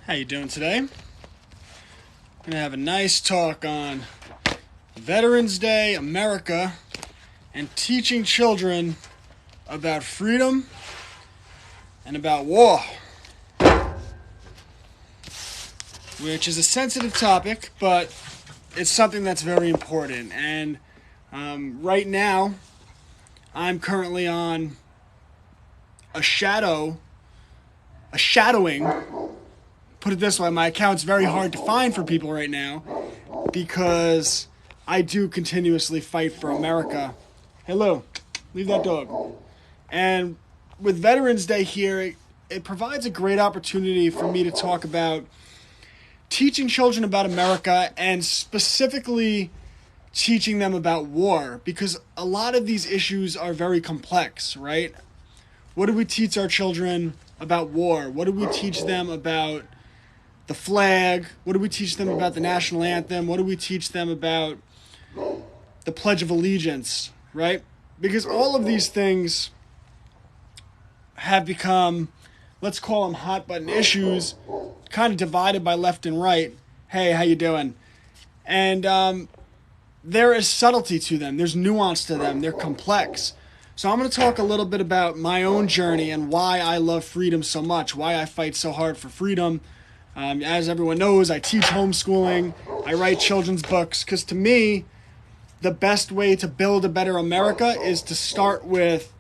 How you doing today? I'm going to have a nice talk on Veterans Day, America, and teaching children about freedom and about war, which is a sensitive topic, but it's something that's very important. And right now, I'm currently on a shadowing. Put it this way, my account's very hard to find for people right now because I do continuously fight for America. Hey Lou, leave that dog. And with Veterans Day here, it provides a great opportunity for me to talk about teaching children about America and specifically teaching them about war, because a lot of these issues are very complex, right? What do we teach our children about war? What do we teach them about the flag? What do we teach them about the national anthem? What do we teach them about the Pledge of Allegiance, right? Because all of these things have become, let's call them hot button issues, kind of divided by left and right. Hey, how you doing? And there is subtlety to them. There's nuance to them. They're complex. So I'm going to talk a little bit about my own journey and why I love freedom so much, why I fight so hard for freedom. As everyone knows, I teach homeschooling. I write children's books because to me, the best way to build a better America is to start with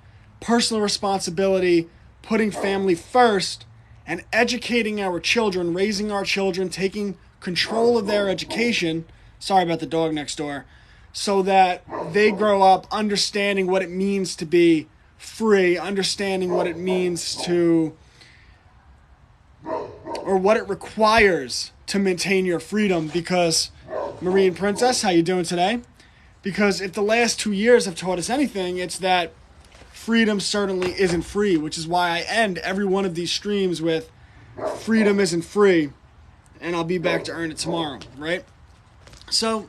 personal responsibility, putting family first, and educating our children, raising our children, taking control of their education. Sorry about the dog next door. So that they grow up understanding what it means to be free, understanding what it means to, or what it requires to maintain your freedom. Because, Marine Princess, how you doing today? Because if the last 2 years have taught us anything, it's that freedom certainly isn't free, which is why I end every one of these streams with freedom isn't free, and I'll be back to earn it tomorrow, right? So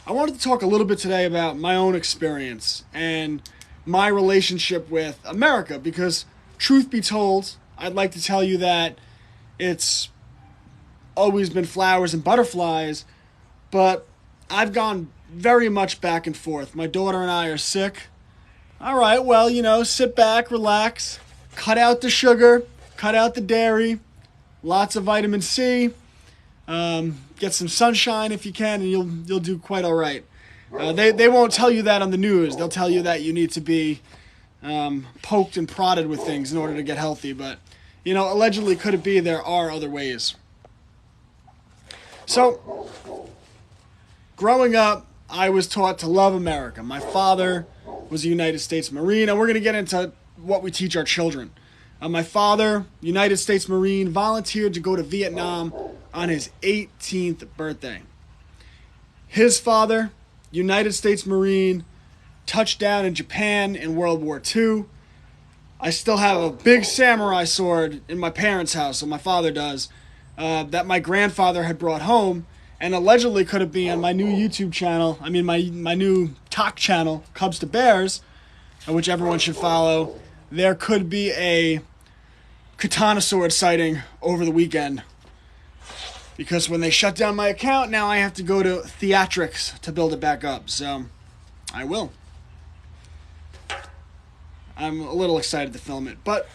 I wanted to talk a little bit today about my own experience and my relationship with America, because truth be told, I'd like to tell you that it's always been flowers and butterflies, but I've gone very much back and forth. My daughter and I are sick. All right, well, sit back, relax, cut out the sugar, cut out the dairy, lots of vitamin C, get some sunshine if you can, and you'll do quite all right. They won't tell you that on the news. They'll tell you that you need to be poked and prodded with things in order to get healthy, but allegedly, could it be there are other ways? So, growing up, I was taught to love America. My father was a United States Marine, and we're going to get into what we teach our children. My father, United States Marine, volunteered to go to Vietnam on his 18th birthday. His father, United States Marine, touched down in Japan in World War II. I still have a big samurai sword in my parents' house, so my father does, that my grandfather had brought home, and allegedly could have been on my new YouTube channel, my new talk channel, Cubs to Bears, which everyone should follow. There could be a katana sword sighting over the weekend, because when they shut down my account, now I have to go to theatrics to build it back up, so I will. I'm a little excited to film it. But,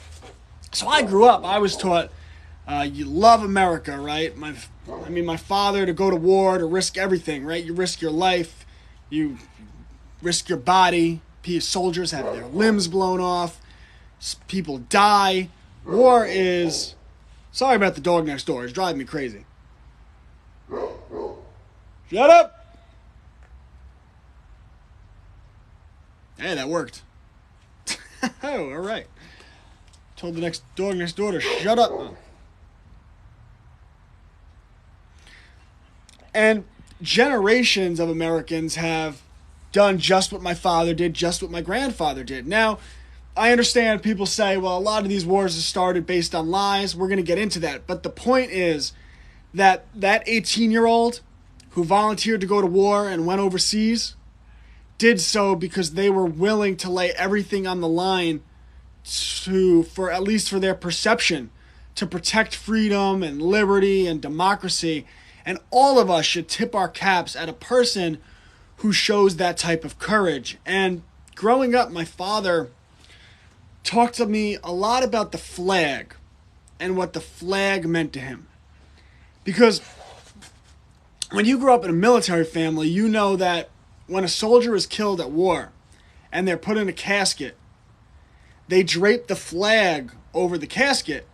so I grew up, I was taught, you love America, right? My father, to go to war, to risk everything, right? You risk your life, you risk your body, soldiers have their limbs blown off, people die. War is, sorry about the dog next door, it's driving me crazy. Shut up! Hey, that worked. Oh, all right. Told the dog next door to shut up. And generations of Americans have done just what my father did, just what my grandfather did. Now, I understand people say, well, a lot of these wars have started based on lies. We're going to get into that. But the point is that 18-year-old who volunteered to go to war and went overseas did so because they were willing to lay everything on the line for at least for their perception, to protect freedom and liberty and democracy. And all of us should tip our caps at a person who shows that type of courage. And growing up, my father talked to me a lot about the flag and what the flag meant to him. Because when you grow up in a military family, you know that when a soldier is killed at war and they're put in a casket, they drape the flag over the casket,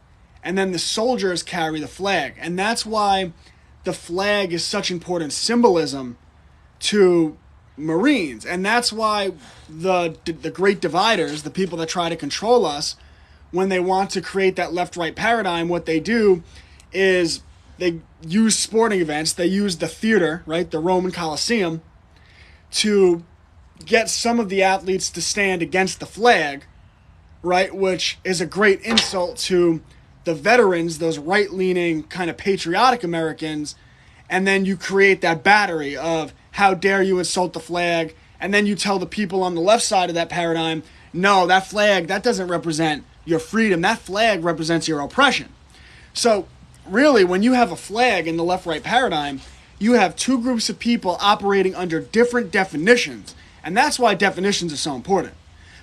and then the soldiers carry the flag. And that's why the flag is such important symbolism to Marines. And that's why the great dividers, the people that try to control us, when they want to create that left-right paradigm, what they do is they use sporting events. They use the theater, right, the Roman Colosseum, to get some of the athletes to stand against the flag, right, which is a great insult to the veterans, those right-leaning kind of patriotic Americans. And then you create that battery of how dare you insult the flag, and then you tell the people on the left side of that paradigm, no, that flag, that doesn't represent your freedom. That flag represents your oppression. So really, when you have a flag in the left-right paradigm, you have two groups of people operating under different definitions. And that's why definitions are so important.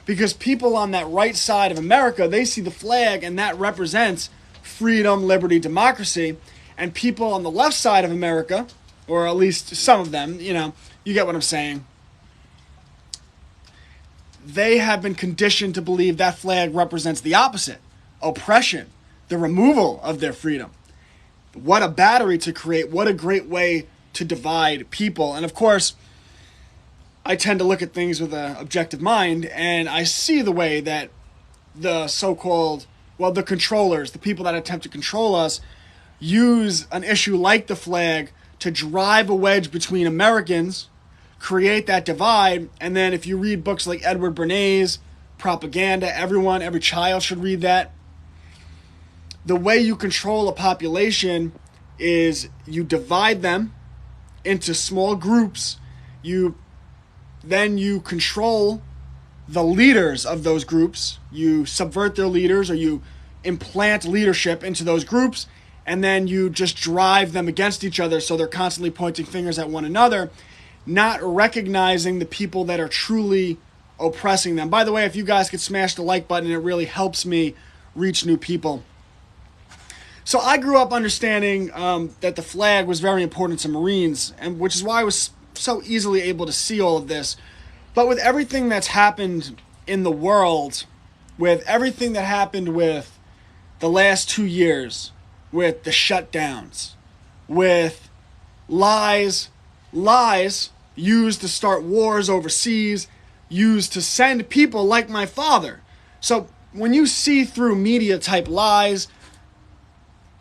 Because people on that right side of America, they see the flag and that represents freedom, liberty, democracy. And people on the left side of America, or at least some of them, you get what I'm saying, they have been conditioned to believe that flag represents the opposite, oppression, the removal of their freedom. What a battery to create. What a great way to divide people. And of course, I tend to look at things with an objective mind, and I see the way that the so-called, the controllers, the people that attempt to control us, use an issue like the flag to drive a wedge between Americans, create that divide. And then if you read books like Edward Bernays, Propaganda, every child should read that. The way you control a population is you divide them into small groups. Then you control the leaders of those groups. You subvert their leaders, or you implant leadership into those groups, and then you just drive them against each other, so they're constantly pointing fingers at one another, not recognizing the people that are truly oppressing them. By the way, if you guys could smash the like button, it really helps me reach new people. So I grew up understanding that the flag was very important to Marines, and which is why I was so easily able to see all of this. But with everything that's happened in the world, with everything that happened with the last 2 years, with the shutdowns, with lies used to start wars overseas, used to send people like my father. So when you see through media type lies,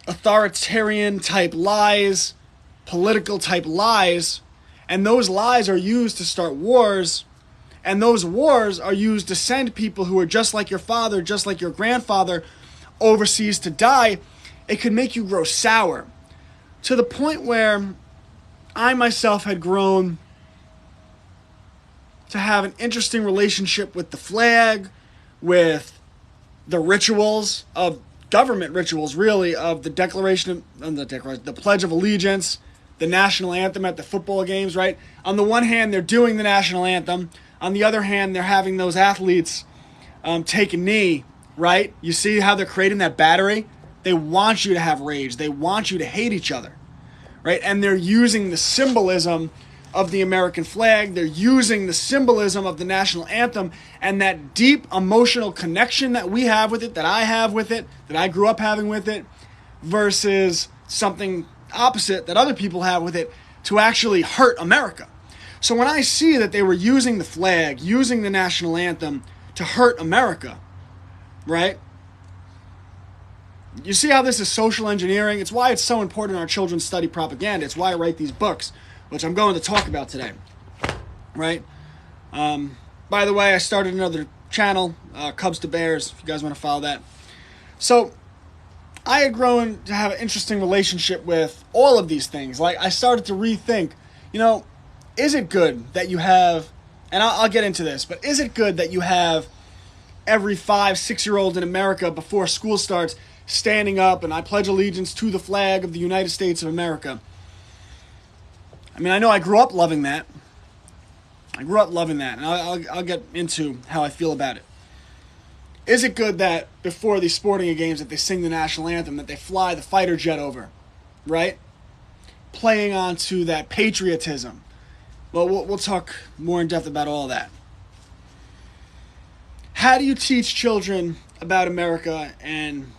authoritarian type lies, political type lies, and those lies are used to start wars, and those wars are used to send people who are just like your father, just like your grandfather, overseas to die, it could make you grow sour. To the point where I myself had grown to have an interesting relationship with the flag, with the rituals of government rituals, really, of the the Pledge of Allegiance, the national anthem at the football games, right? On the one hand, they're doing the national anthem. On the other hand, they're having those athletes take a knee, right? You see how they're creating that battery? They want you to have rage. They want you to hate each other, right? And they're using the symbolism of the American flag. They're using the symbolism of the national anthem and that deep emotional connection that we have with it, that I have with it, that I grew up having with it, versus something opposite that other people have with it to actually hurt America. So when I see that they were using the flag, using the national anthem to hurt America, right? You see how this is social engineering? It's why it's so important our children study propaganda. It's why I write these books, which I'm going to talk about today, right? By the way, I started another channel, Cubs to Bears, if you guys want to follow that. So I had grown to have an interesting relationship with all of these things. Like, I started to rethink, is it good that you have, and I'll get into this, but is it good that you have every 5-6-year-old in America before school starts standing up and I pledge allegiance to the flag of the United States of America. I mean, I know I grew up loving that. And I'll get into how I feel about it. Is it good that before these sporting games that they sing the national anthem, that they fly the fighter jet over, right? Playing on to that patriotism. Well, we'll talk more in depth about all that. How do you teach children about America and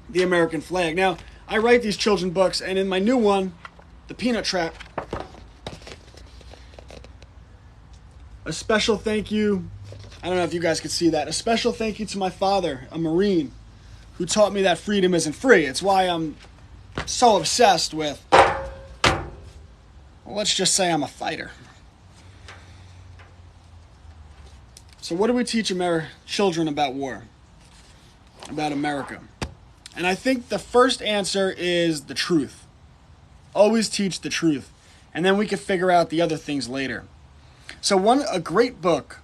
the American flag? Now, I write these children books, and in my new one, The Peanut Trap, a special thank you, I don't know if you guys could see that, a special thank you to my father, a Marine, who taught me that freedom isn't free. It's why I'm so obsessed with, well, let's just say I'm a fighter. So what do we teach children about war, about America? And I think the first answer is the truth. Always teach the truth. And then we can figure out the other things later. So a great book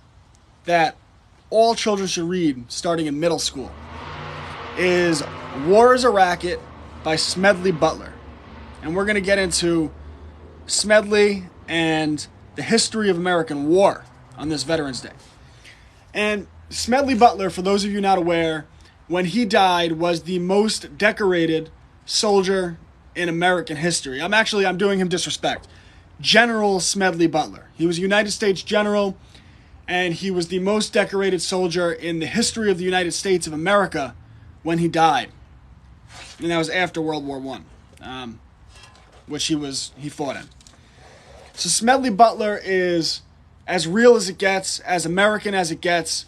that all children should read starting in middle school is War is a Racket by Smedley Butler. And we're going to get into Smedley and the history of American war on this Veterans Day. And Smedley Butler, for those of you not aware, when he died, was the most decorated soldier in American history. I'm doing him disrespect. General Smedley Butler. He was a United States general, and he was the most decorated soldier in the history of the United States of America when he died. And that was after World War I, which he fought in. So Smedley Butler is as real as it gets, as American as it gets.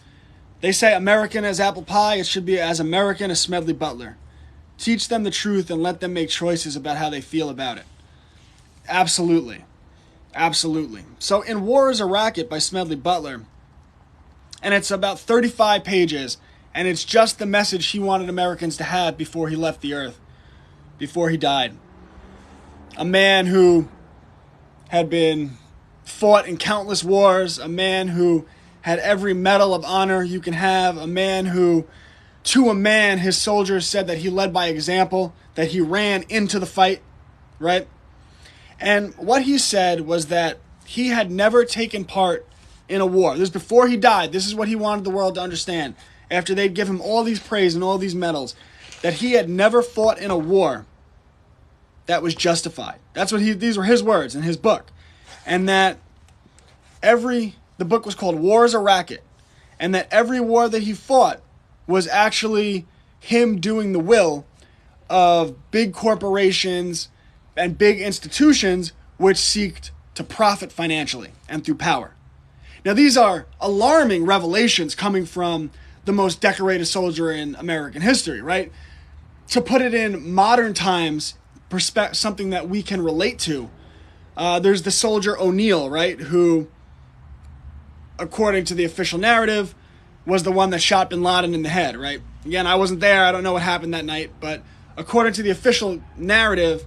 They say American as apple pie. It should be as American as Smedley Butler. Teach them the truth and let them make choices about how they feel about it. Absolutely. Absolutely. So in War is a Racket by Smedley Butler, and it's about 35 pages, and it's just the message he wanted Americans to have before he left the earth, before he died. A man who had been fought in countless wars, a man who had every medal of honor you can have, a man who, to a man, his soldiers said that he led by example, that he ran into the fight, right? And what he said was that he had never taken part in a war. This is before he died. This is what he wanted the world to understand. After they'd give him all these praise and all these medals, that he had never fought in a war that was justified. These were his words in his book. And that the book was called War is a Racket, and that every war that he fought was actually him doing the will of big corporations and big institutions which seeked to profit financially and through power. Now, these are alarming revelations coming from the most decorated soldier in American history, right? To put it in modern times, something that we can relate to, there's the soldier O'Neill, right, who, according to the official narrative, was the one that shot bin Laden in the head, right? Again, I wasn't there. I don't know what happened that night, but according to the official narrative,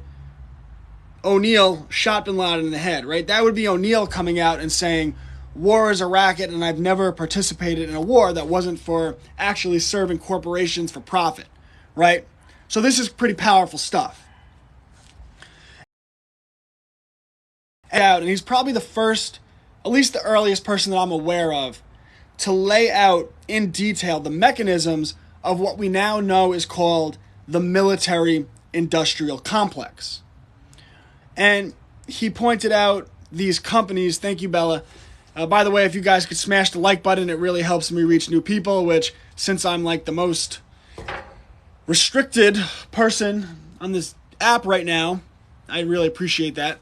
O'Neill shot bin Laden in the head, right? That would be O'Neill coming out and saying, war is a racket, and I've never participated in a war that wasn't for actually serving corporations for profit, right? So this is pretty powerful stuff. And he's probably the first, at least the earliest person that I'm aware of, to lay out in detail the mechanisms of what we now know is called the military-industrial complex. And he pointed out these companies. Thank you, Bella. By the way, if you guys could smash the like button, it really helps me reach new people, which, since I'm like the most restricted person on this app right now, I really appreciate that.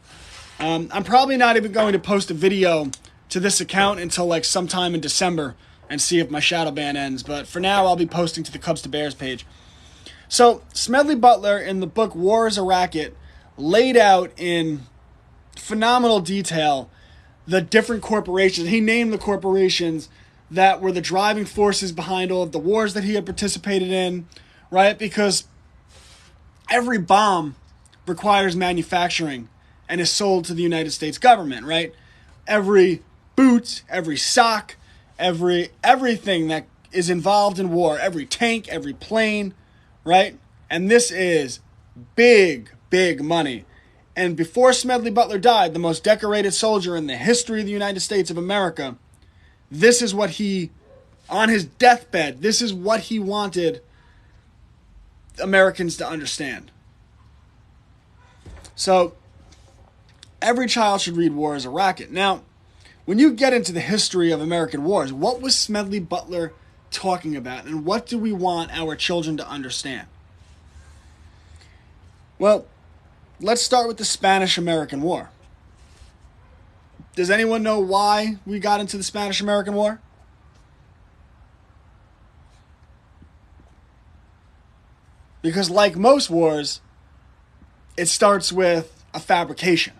I'm probably not even going to post a video to this account until like sometime in December and see if my shadow ban ends. But for now, I'll be posting to the Cubs to Bears page. So Smedley Butler, in the book War is a Racket, laid out in phenomenal detail the different corporations. He named the corporations that were the driving forces behind all of the wars that he had participated in, right? Because every bomb requires manufacturing and is sold to the United States government, right? Every boot, every sock, everything that is involved in war, every tank, every plane, right? And this is big, big money. And before Smedley Butler died, the most decorated soldier in the history of the United States of America, this is what he, on his deathbed, this is what he wanted Americans to understand. So, every child should read War as a Racket. Now, when you get into the history of American wars, what was Smedley Butler talking about, and what do we want our children to understand? Well, let's start with the Spanish-American War. Does anyone know why we got into the Spanish-American War? Because like most wars, it starts with a fabrication,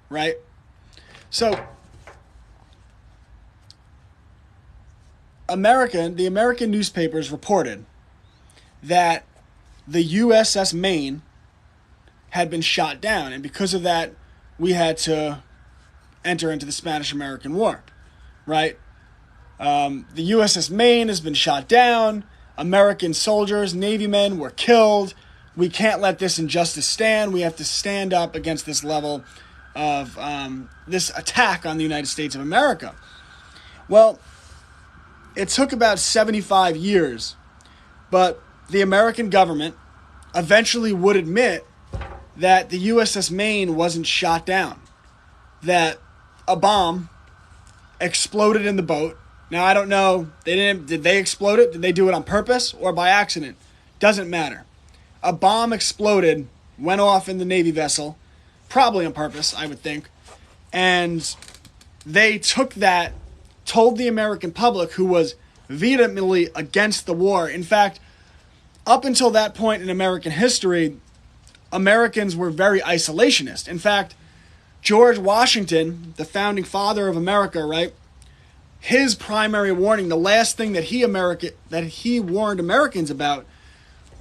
right? So, the American newspapers reported that the USS Maine had been shot down, and because of that, we had to enter into the Spanish-American War, right? The USS Maine has been shot down. American soldiers, Navy men were killed. We can't let this injustice stand. We have to stand up against this level of this attack on the United States of America. Well, it took about 75 years, but the American government eventually would admit that the USS Maine wasn't shot down, that a bomb exploded in the boat. Now, I don't know, did they explode it? Did they do it on purpose or by accident? Doesn't matter. A bomb exploded, went off in the Navy vessel, probably on purpose, I would think, and they took that, told the American public, who was vehemently against the war. In fact, up until that point in American history, Americans were very isolationist. In fact, George Washington, the founding father of America, right? His primary warning, the last thing that he warned Americans about,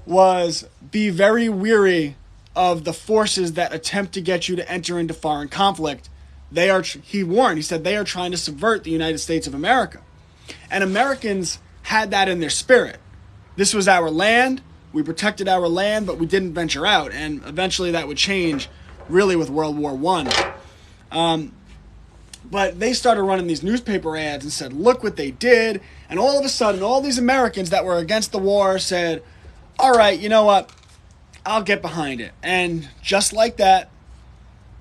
was be very weary of the forces that attempt to get you to enter into foreign conflict. He warned, he said, they are trying to subvert the United States of America. And Americans had that in their spirit. This was our land. We protected our land, but we didn't venture out. And eventually that would change, really, with World War I. But they started running these newspaper ads and said, look what they did. And all of a sudden, all these Americans that were against the war said, all right, you know what? I'll get behind it. And just like that,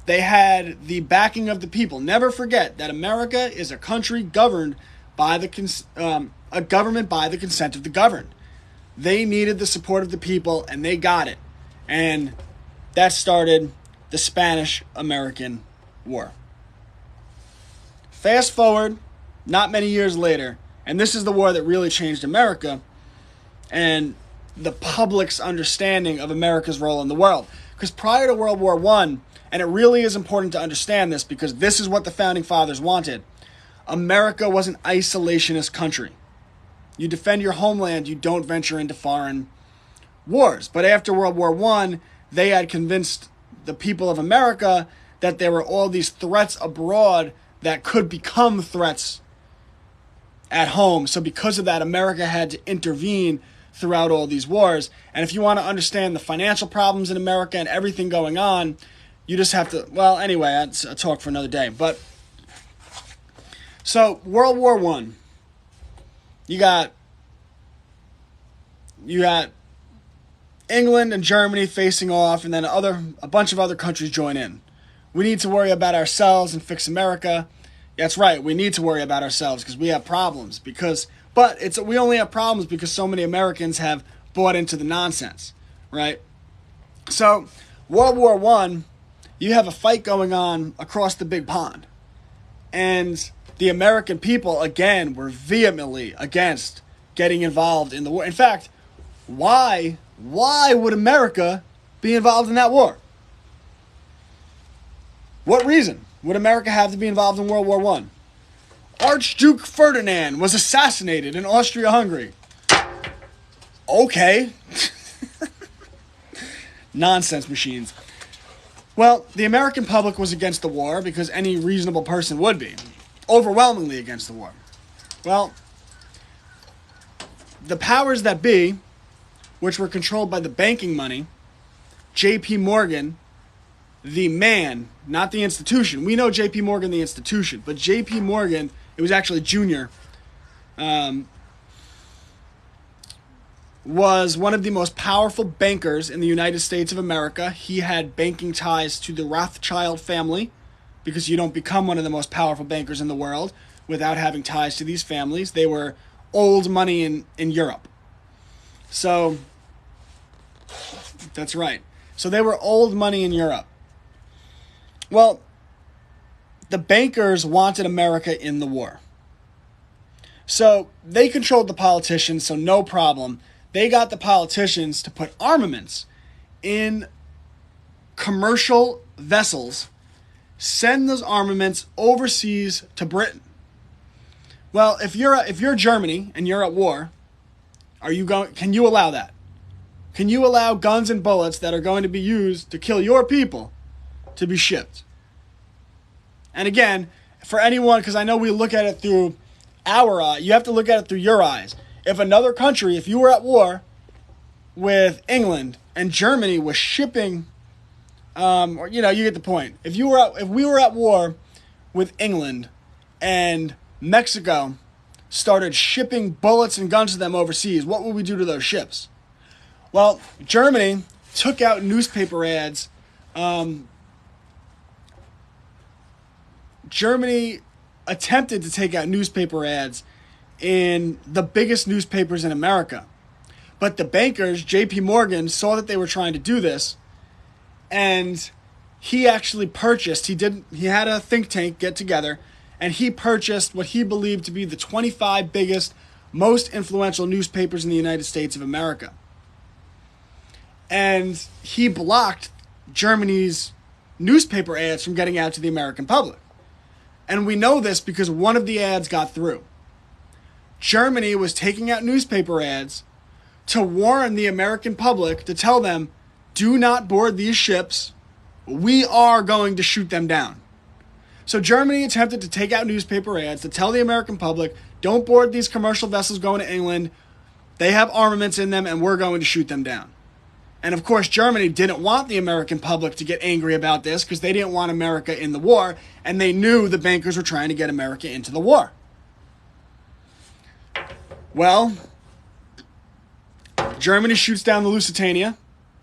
they had the backing of the people. Never forget that America is a country governed by a government by the consent of the governed. They needed the support of the people, and they got it. And that started the Spanish-American War. Fast forward, not many years later, and this is the war that really changed America and the public's understanding of America's role in the world. Because prior to World War I, and it really is important to understand this because this is what the Founding Fathers wanted, America was an isolationist country. You defend your homeland, you don't venture into foreign wars. But after World War I, they had convinced the people of America that there were all these threats abroad that could become threats at home. So because of that, America had to intervene throughout all these wars. And if you want to understand the financial problems in America and everything going on, you just have to, well, anyway, that's a talk for another day. But, so, World War I, you got England and Germany facing off, and then a bunch of other countries join in. We need to worry about ourselves and fix America. That's right, we need to worry about ourselves because we have problems. We only have problems because so many Americans have bought into the nonsense, right? So, World War I, you have a fight going on across the big pond. And the American people, again, were vehemently against getting involved in the war. In fact, why would America be involved in that war? What reason would America have to be involved in World War I? Archduke Ferdinand was assassinated in Austria-Hungary. Okay. Nonsense machines. Well, the American public was against the war because any reasonable person would be. Overwhelmingly against the war. Well, the powers that be which were controlled by the banking money, J.P. Morgan, the man, not the institution. We know J.P. Morgan, the institution, but J.P. Morgan, it was actually Junior, was one of the most powerful bankers in the United States of America. He had banking ties to the Rothschild family, because you don't become one of the most powerful bankers in the world without having ties to these families. They were old money in Europe. So, that's right. So they were old money in Europe. Well, the bankers wanted America in the war. So they controlled the politicians, so no problem. They got the politicians to put armaments in commercial vessels, send those armaments overseas to Britain. Well, if you're Germany and you're at war, can you allow that? Can you allow guns and bullets that are going to be used to kill your people to be shipped? And again, for anyone, because I know we look at it through our eye, you have to look at it through your eyes. If another country, if you were at war with England and Germany was shipping, you get the point. If we were at war with England and Mexico started shipping bullets and guns to them overseas, what would we do to those ships? Well, Germany took out newspaper ads. Germany attempted to take out newspaper ads in the biggest newspapers in America. But the bankers, J.P. Morgan, saw that they were trying to do this, and he actually purchased, he had a think tank get together, and he purchased what he believed to be the 25 biggest, most influential newspapers in the United States of America. And he blocked Germany's newspaper ads from getting out to the American public. And we know this because one of the ads got through. Germany was taking out newspaper ads to warn the American public, to tell them, do not board these ships. We are going to shoot them down. So Germany attempted to take out newspaper ads to tell the American public, don't board these commercial vessels going to England. They have armaments in them and we're going to shoot them down. And of course, Germany didn't want the American public to get angry about this because they didn't want America in the war, and they knew the bankers were trying to get America into the war. Well, Germany shoots down the Lusitania,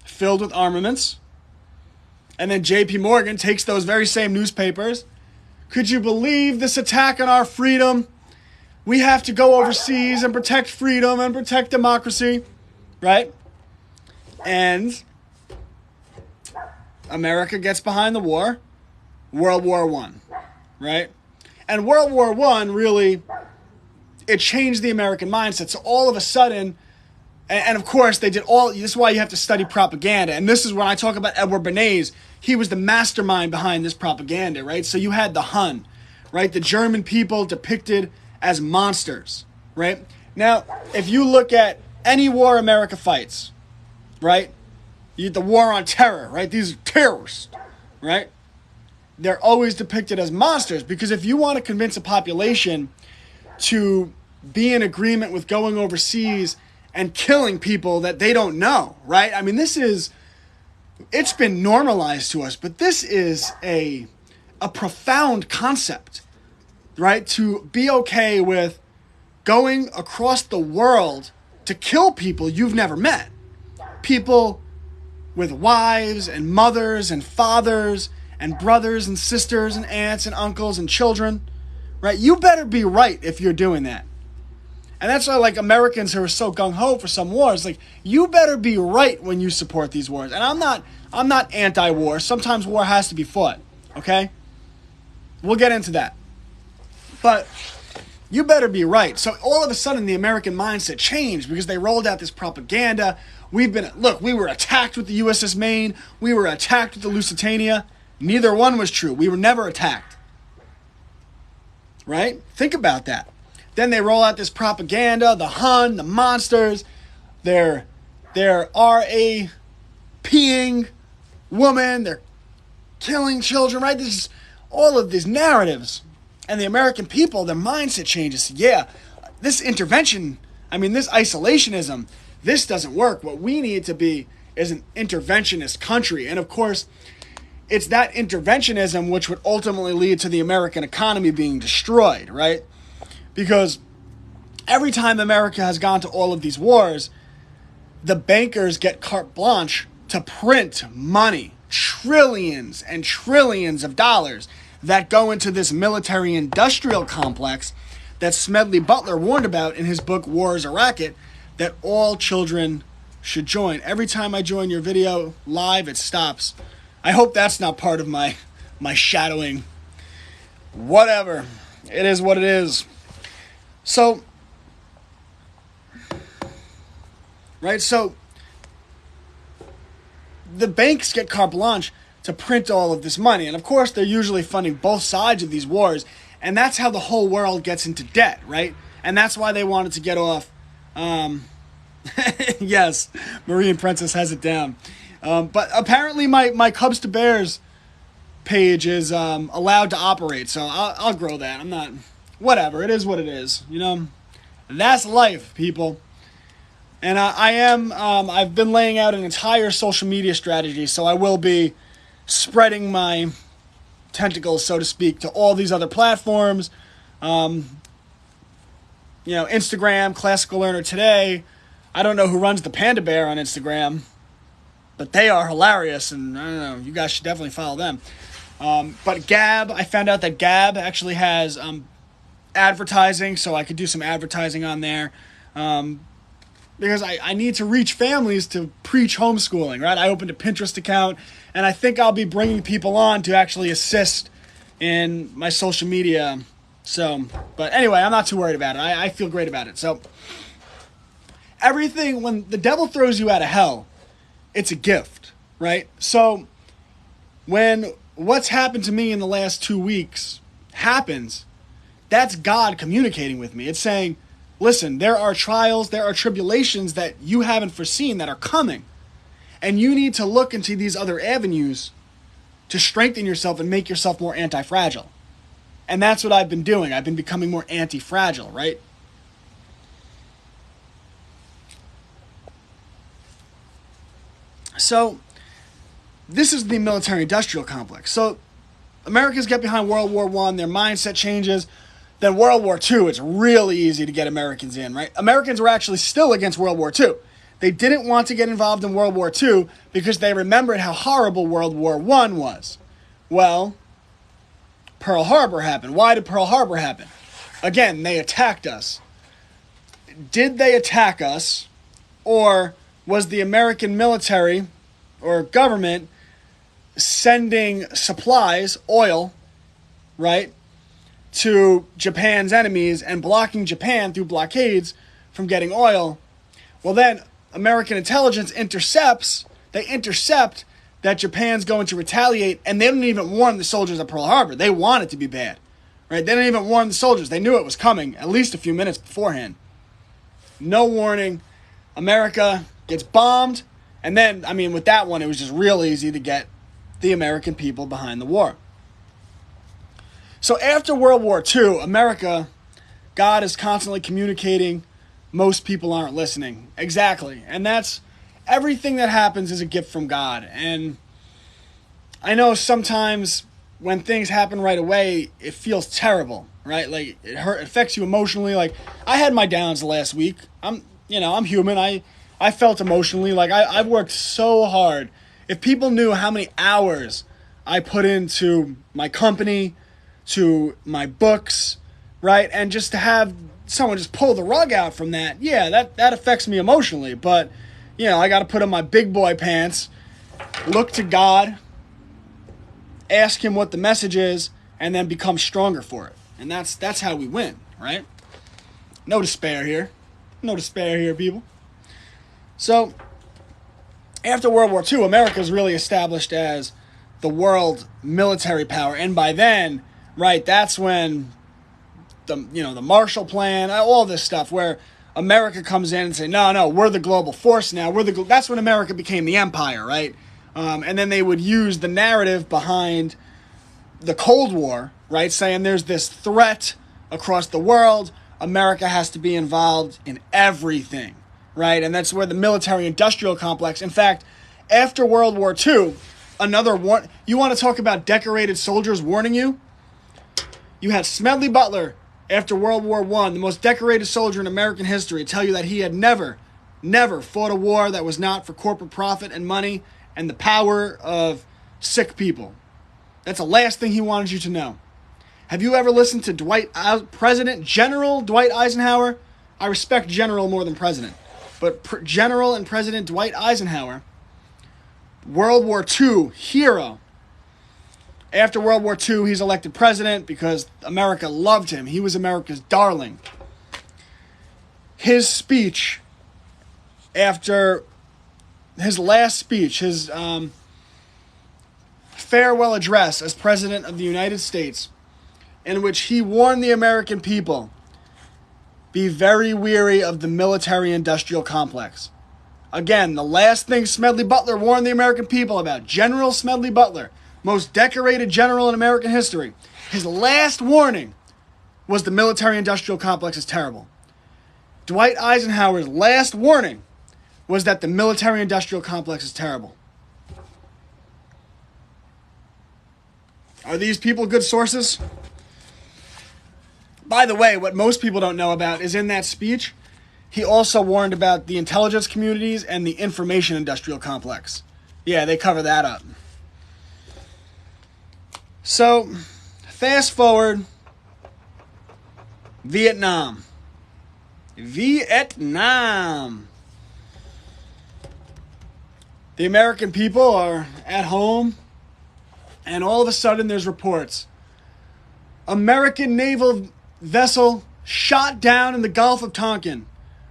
filled with armaments, and then J.P. Morgan takes those very same newspapers. Could you believe this attack on our freedom? We have to go overseas and protect freedom and protect democracy, right? And America gets behind the war, World War I, right? And World War I really, it changed the American mindset. So all of a sudden, and of course they did this is why you have to study propaganda. And this is when I talk about Edward Bernays, he was the mastermind behind this propaganda, right? So you had the Hun, right? The German people depicted as monsters, right? Now, if you look at any war America fights, right? The war on terror, right? These are terrorists, right? They're always depicted as monsters, because if you want to convince a population to be in agreement with going overseas and killing people that they don't know, right? I mean, it's been normalized to us, but this is a profound concept, right? To be okay with going across the world to kill people you've never met. People with wives and mothers and fathers and brothers and sisters and aunts and uncles and children, right? You better be right if you're doing that. And that's why, like, Americans who are so gung-ho for some wars, like, you better be right when you support these wars. And I'm not anti-war. Sometimes war has to be fought, okay? We'll get into that. But you better be right. So all of a sudden, the American mindset changed because they rolled out this propaganda. We were attacked with the USS Maine. We were attacked with the Lusitania. Neither one was true. We were never attacked. Right? Think about that. Then they roll out this propaganda, the Hun, the monsters, they're RAPing women, they're killing children, right? This is all of these narratives. And the American people, their mindset changes. Yeah, this intervention, this isolationism, this doesn't work. What we need to be is an interventionist country. And of course, it's that interventionism which would ultimately lead to the American economy being destroyed, right? Because every time America has gone to all of these wars, the bankers get carte blanche to print money, trillions and trillions of dollars that go into this military-industrial complex that Smedley Butler warned about in his book, War is a Racket, that all children should join. Every time I join your video live, it stops. I hope that's not part of my shadowing. Whatever. It is what it is. So, right? So, the banks get carte blanche to print all of this money. And of course, they're usually funding both sides of these wars. And that's how the whole world gets into debt, right? And that's why they wanted to get off. Yes, Marine Princess has it down. But apparently my Cubs to Bears page is allowed to operate. So I'll grow that. I'm not... Whatever. It is what it is. You know, that's life, people. And I've been laying out an entire social media strategy, so I will be spreading my tentacles, so to speak, to all these other platforms. Instagram, Classical Learner Today. I don't know who runs the Panda Bear on Instagram, but they are hilarious, and I don't know, you guys should definitely follow them. But Gab, I found out that Gab actually has advertising, so I could do some advertising on there. Because I need to reach families to preach homeschooling, right? I opened a Pinterest account, and I think I'll be bringing people on to actually assist in my social media. So, but anyway, I'm not too worried about it. I feel great about it. So, everything, when the devil throws you out of hell, it's a gift, right? So, when what's happened to me in the last 2 weeks happens, that's God communicating with me. It's saying, listen, there are trials, there are tribulations that you haven't foreseen that are coming. And you need to look into these other avenues to strengthen yourself and make yourself more anti-fragile. And that's what I've been doing. I've been becoming more anti-fragile, right? So, this is the military-industrial complex. So, Americans get behind World War I, their mindset changes. Then World War II, it's really easy to get Americans in, right? Americans were actually still against World War II. They didn't want to get involved in World War II because they remembered how horrible World War I was. Well, Pearl Harbor happened. Why did Pearl Harbor happen? Again, they attacked us. Did they attack us, or was the American military or government sending supplies, oil, right, to Japan's enemies and blocking Japan through blockades from getting oil? Well, then American intelligence intercept that Japan's going to retaliate, and they didn't even warn the soldiers at Pearl Harbor. They want it to be bad, right? They didn't even warn the soldiers. They knew it was coming at least a few minutes beforehand. No warning. America gets bombed, and then, with that one, it was just real easy to get the American people behind the war. So after World War II, America, God is constantly communicating. Most people aren't listening. Exactly. And that's everything that happens is a gift from God. And I know sometimes when things happen right away, it feels terrible, right? Like it affects you emotionally. Like I had my downs last week. I'm human. I felt emotionally. Like I've worked so hard. If people knew how many hours I put into my company, to my books, right? And just to have someone just pull the rug out from that, yeah, that affects me emotionally. But, I got to put on my big boy pants, look to God, ask him what the message is, and then become stronger for it. And that's how we win, right? No despair here. No despair here, people. So, after World War II, America is really established as the world military power. And by then, right, that's when the Marshall Plan, all this stuff, where America comes in and say, no, we're the global force now. That's when America became the empire, right? And then they would use the narrative behind the Cold War, right, saying there's this threat across the world. America has to be involved in everything. right? And that's where the military-industrial complex. In fact, after World War II, you want to talk about decorated soldiers warning you? You had Smedley Butler, after World War I, the most decorated soldier in American history, tell you that he had never fought a war that was not for corporate profit and money and the power of sick people. That's the last thing he wanted you to know. Have you ever listened to General Dwight Eisenhower? I respect General more than President. But General and President Dwight Eisenhower, World War II hero. After World War II, he's elected president because America loved him. He was America's darling. His speech, after his last speech, his farewell address as President of the United States, in which he warned the American people, be very wary of the military-industrial complex. Again, the last thing Smedley Butler warned the American people about, General Smedley Butler, most decorated general in American history, his last warning was the military-industrial complex is terrible. Dwight Eisenhower's last warning was that the military-industrial complex is terrible. Are these people good sources? By the way, what most people don't know about is in that speech, he also warned about the intelligence communities and the information industrial complex. Yeah, they cover that up. So, fast forward, Vietnam. The American people are at home, and all of a sudden there's reports. American naval vessel shot down in the Gulf of Tonkin.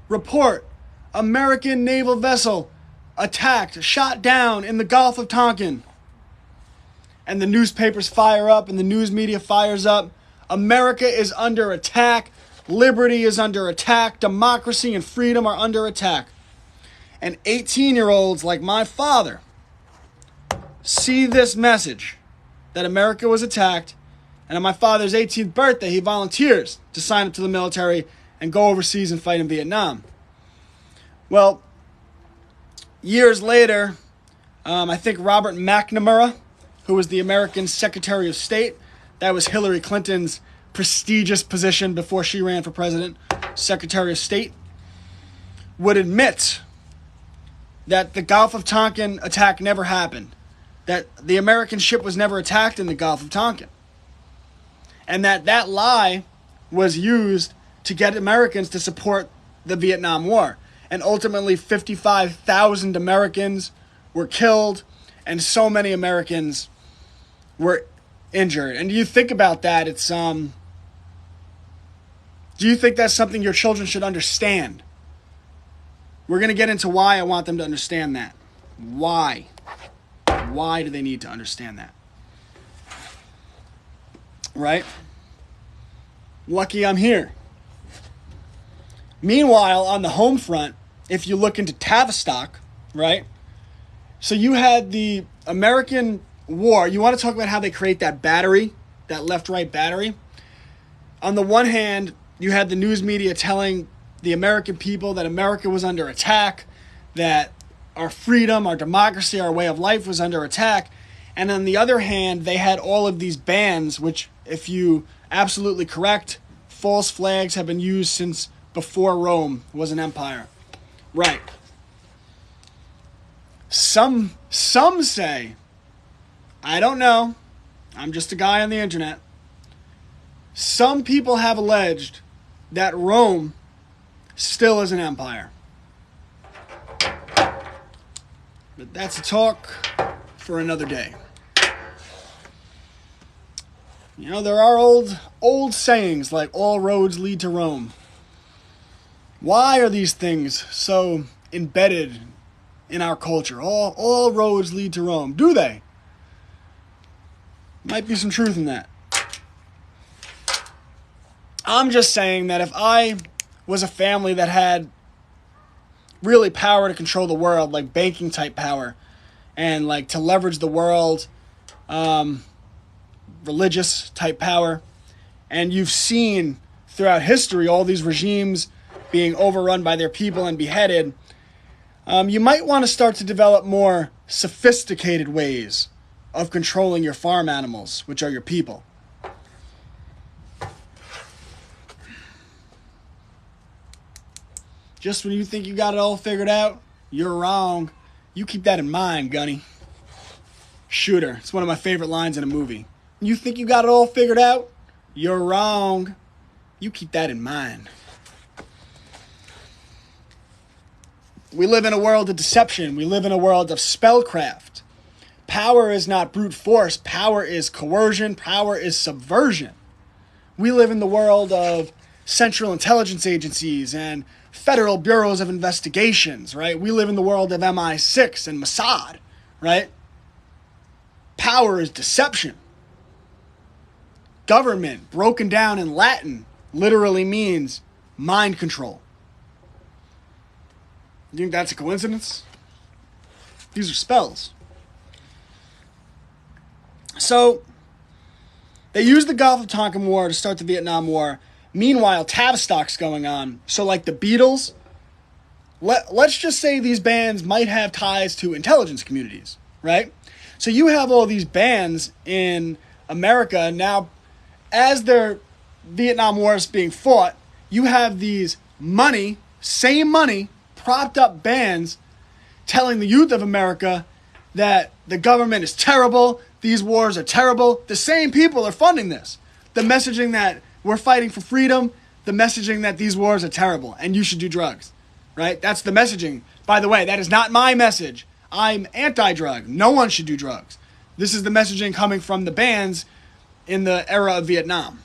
Report, American naval vessel attacked, shot down in the Gulf of Tonkin. And the newspapers fire up and the news media fires up. America is under attack. Liberty is under attack. Democracy and freedom are under attack. And 18-year-olds like my father see this message that America was attacked. And on my father's 18th birthday, he volunteers to sign up to the military and go overseas and fight in Vietnam. Well, years later, I think Robert McNamara, who was the American Secretary of State, that was Hillary Clinton's prestigious position before she ran for president, Secretary of State, would admit that the Gulf of Tonkin attack never happened, that the American ship was never attacked in the Gulf of Tonkin, and that lie was used to get Americans to support the Vietnam War. And ultimately, 55,000 Americans were killed, and so many Americans were injured. And do you think about that? Do you think that's something your children should understand? We're going to get into why I want them to understand that. Why? Why do they need to understand that? Right? Lucky I'm here. Meanwhile, on the home front, if you look into Tavistock, right? So you had the American war. You want to talk about how they create that battery, that left-right battery? On the one hand, you had the news media telling the American people that America was under attack, that our freedom, our democracy, our way of life was under attack. And on the other hand, they had all of these bans, which, if you absolutely correct, false flags have been used since before Rome was an empire. Right. Some say, I don't know, I'm just a guy on the internet. Some people have alleged that Rome still is an empire. But that's a talk for another day. You know, there are old sayings like all roads lead to Rome. Why are these things so embedded in our culture? All roads lead to Rome. Do they? Might be some truth in that. I'm just saying that if I was a family that had really power to control the world, like banking type power, and like to leverage the world, religious type power, and you've seen throughout history all these regimes being overrun by their people and beheaded, you might want to start to develop more sophisticated ways of controlling your farm animals, which are your people. Just when you think you got it all figured out, you're wrong. You keep that in mind, Gunny. Shooter. It's one of my favorite lines in a movie. You think you got it all figured out? You're wrong. You keep that in mind. We live in a world of deception. We live in a world of spellcraft. Power is not brute force. Power is coercion. Power is subversion. We live in the world of Central Intelligence Agencies and Federal Bureaus of Investigations, right? We live in the world of MI6 and Mossad, right? Power is deception. Government, broken down in Latin, literally means mind control. You think that's a coincidence? These are spells. So, they used the Gulf of Tonkin War to start the Vietnam War. Meanwhile, Tavistock's going on. So, like the Beatles, let's just say these bands might have ties to intelligence communities, right? So you have all these bands in America now, as their Vietnam War is being fought, you have these same money, propped up bands telling the youth of America that the government is terrible, these wars are terrible. The same people are funding this. The messaging that we're fighting for freedom, the messaging that these wars are terrible and you should do drugs, right? That's the messaging. By the way, that is not my message. I'm anti-drug. No one should do drugs. This is the messaging coming from the bands in the era of Vietnam.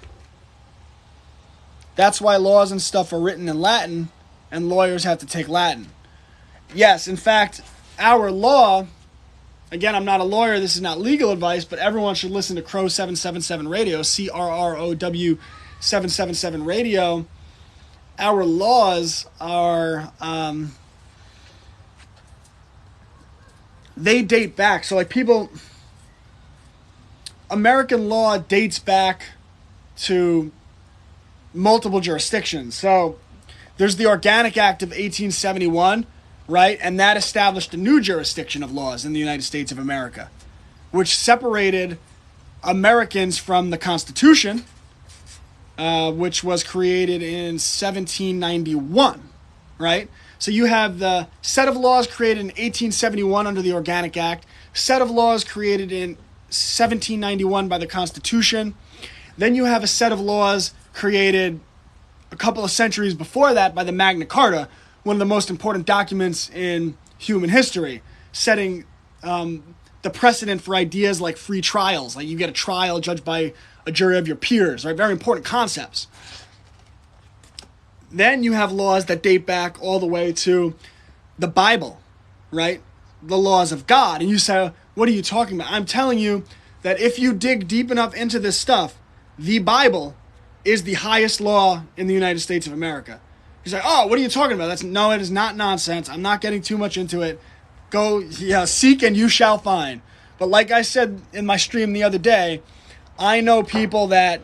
That's why laws and stuff are written in Latin and lawyers have to take Latin. Yes, in fact, our law, again, I'm not a lawyer, this is not legal advice, but everyone should listen to Crow 777 Radio, CRROW 777 Radio. Our laws are, they date back. So like American law dates back to multiple jurisdictions. So there's the Organic Act of 1871, right? And that established a new jurisdiction of laws in the United States of America, which separated Americans from the Constitution, which was created in 1791, right? So you have the set of laws created in 1871 under the Organic Act, set of laws created in 1791 by the Constitution. Then you have a set of laws created a couple of centuries before that by the Magna Carta, one of the most important documents in human history, setting the precedent for ideas like free trials. Like you get a trial judged by a jury of your peers, right? Very important concepts. Then you have laws that date back all the way to the Bible, right? The laws of God. And you say, what are you talking about? I'm telling you that if you dig deep enough into this stuff, the Bible is the highest law in the United States of America. He's like, oh, what are you talking about? No, it is not nonsense. I'm not getting too much into it. Go, seek and you shall find. But like I said in my stream the other day, I know people that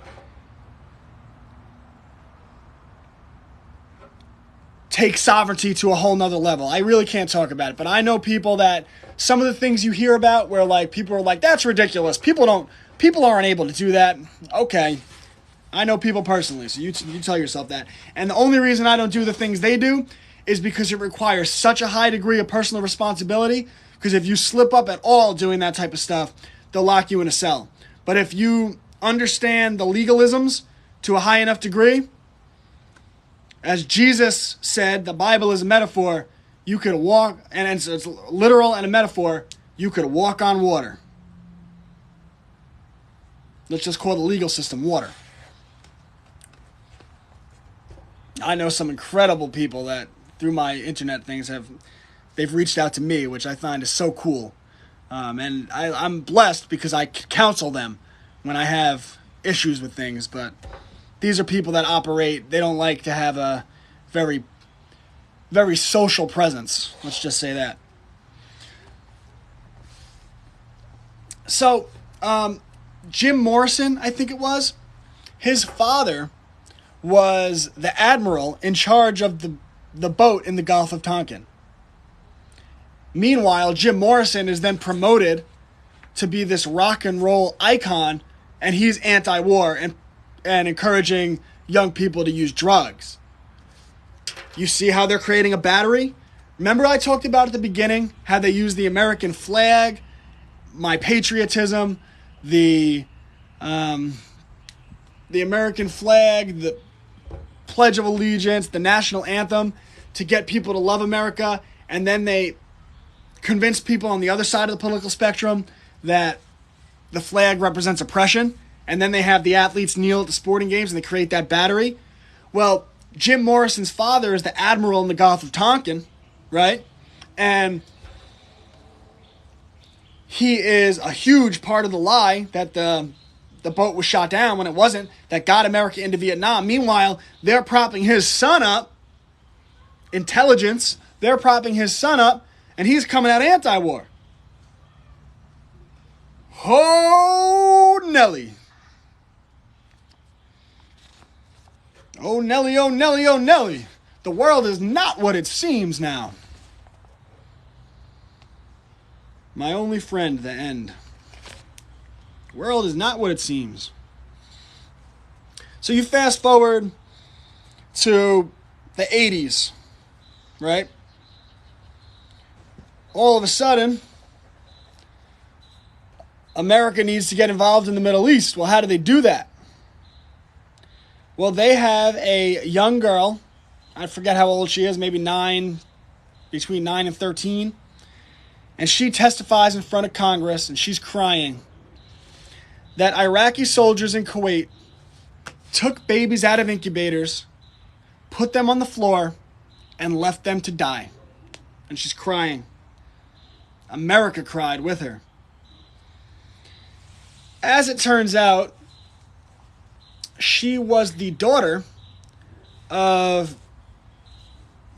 take sovereignty to a whole nother level. I really can't talk about it, but I know people that some of the things you hear about where like people are like, that's ridiculous. People aren't able to do that. Okay. I know people personally, so you tell yourself that. And the only reason I don't do the things they do is because it requires such a high degree of personal responsibility, because if you slip up at all doing that type of stuff, they'll lock you in a cell. But if you understand the legalisms to a high enough degree, as Jesus said, the Bible is a metaphor, you could walk, and it's literal and a metaphor, you could walk on water. Let's just call the legal system water. I know some incredible people that, through my internet things, they've reached out to me, which I find is so cool. And I'm blessed because I counsel them when I have issues with things. But these are people that operate, they don't like to have a very, very social presence. Let's just say that. So, Jim Morrison, I think it was, his father was the admiral in charge of the boat in the Gulf of Tonkin. Meanwhile, Jim Morrison is then promoted to be this rock and roll icon, and he's anti-war and encouraging young people to use drugs. You see how they're creating a battery? Remember I talked about at the beginning how they use the American flag, my patriotism, the American flag, the Pledge of Allegiance, the national anthem to get people to love America, and then they convince people on the other side of the political spectrum that the flag represents oppression, and then they have the athletes kneel at the sporting games and they create that battery. Well, Jim Morrison's father is the admiral in the Gulf of Tonkin, right? And he is a huge part of the lie that the boat was shot down when it wasn't, that got America into Vietnam. Meanwhile, they're propping his son up, intelligence, they're propping his son up, and he's coming out anti-war. Oh, Nelly. Oh, Nelly, oh, Nelly, oh, Nelly. The world is not what it seems now. My only friend, the end. The world is not what it seems. So you fast forward to the 80s, right? All of a sudden, America needs to get involved in the Middle East. Well, how do they do that? Well, they have a young girl. I forget how old she is, maybe between 9 and 13. And she testifies in front of Congress, and she's crying that Iraqi soldiers in Kuwait took babies out of incubators, put them on the floor, and left them to die. And she's crying. America cried with her. As it turns out, she was the daughter of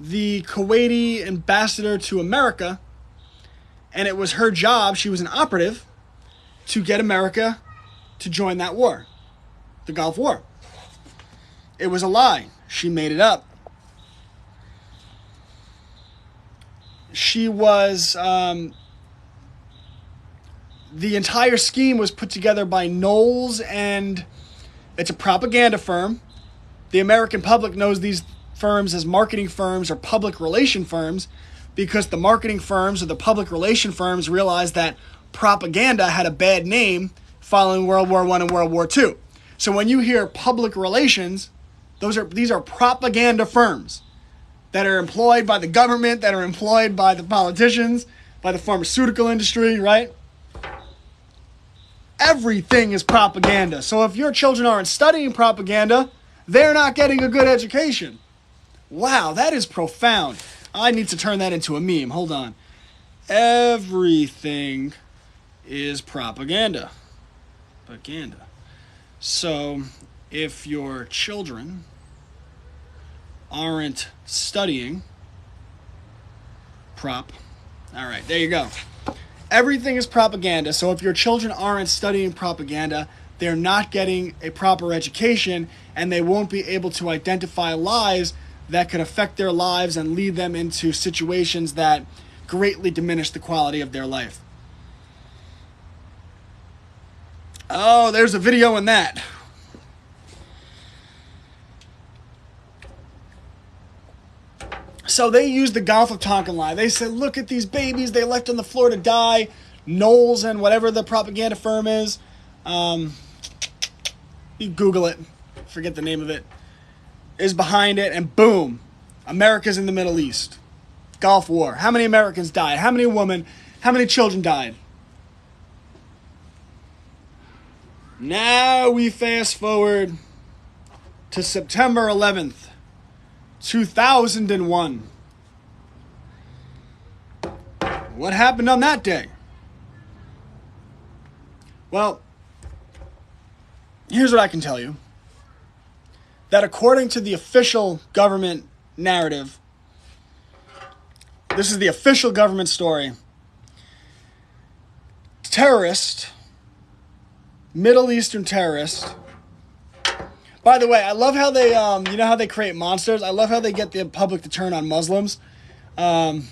the Kuwaiti ambassador to America, and it was her job, she was an operative, to get America to join that war, the Gulf War. It was a lie. She made it up. She was, the entire scheme was put together by Knowles, and it's a propaganda firm. The American public knows these firms as marketing firms or public relation firms because the marketing firms or the public relation firms realized that propaganda had a bad name following World War I and World War II. So when you hear public relations, these are propaganda firms that are employed by the government, that are employed by the politicians, by the pharmaceutical industry, right? Everything is propaganda. So if your children aren't studying propaganda, they're not getting a good education. Wow, that is profound. I need to turn that into a meme. Hold on. Everything is propaganda. Propaganda. So if your children aren't studying all right, there you go. Everything is propaganda. So if your children aren't studying propaganda, they're not getting a proper education, and they won't be able to identify lies that could affect their lives and lead them into situations that greatly diminish the quality of their life. Oh, there's a video in that. So they used the Gulf of Tonkin lie. They said, look at these babies they left on the floor to die. Knowles and whatever the propaganda firm is. You Google it. Forget the name of it. Is behind it, and boom. America's in the Middle East. Gulf War. How many Americans died? How many children died? Now we fast forward to September 11th. 2001. What happened on that day? Well, here's what I can tell you. That according to the official government narrative, this is the official government story, Middle Eastern terrorists, By the way, I love how they, you know how they create monsters? I love how they get the public to turn on Muslims. Right?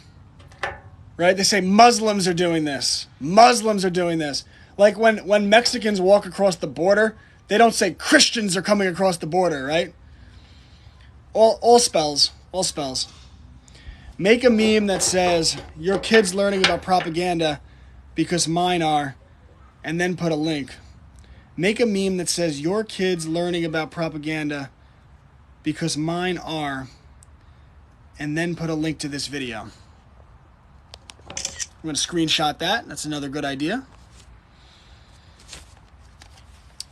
They say Muslims are doing this. Muslims are doing this. Like when Mexicans walk across the border, they don't say Christians are coming across the border, right? All spells. All spells. Make a meme that says, your kid's learning about propaganda because mine are, and then put a link. Make a meme that says, your kid's learning about propaganda because mine are, and then put a link to this video. I'm going to screenshot that. That's another good idea.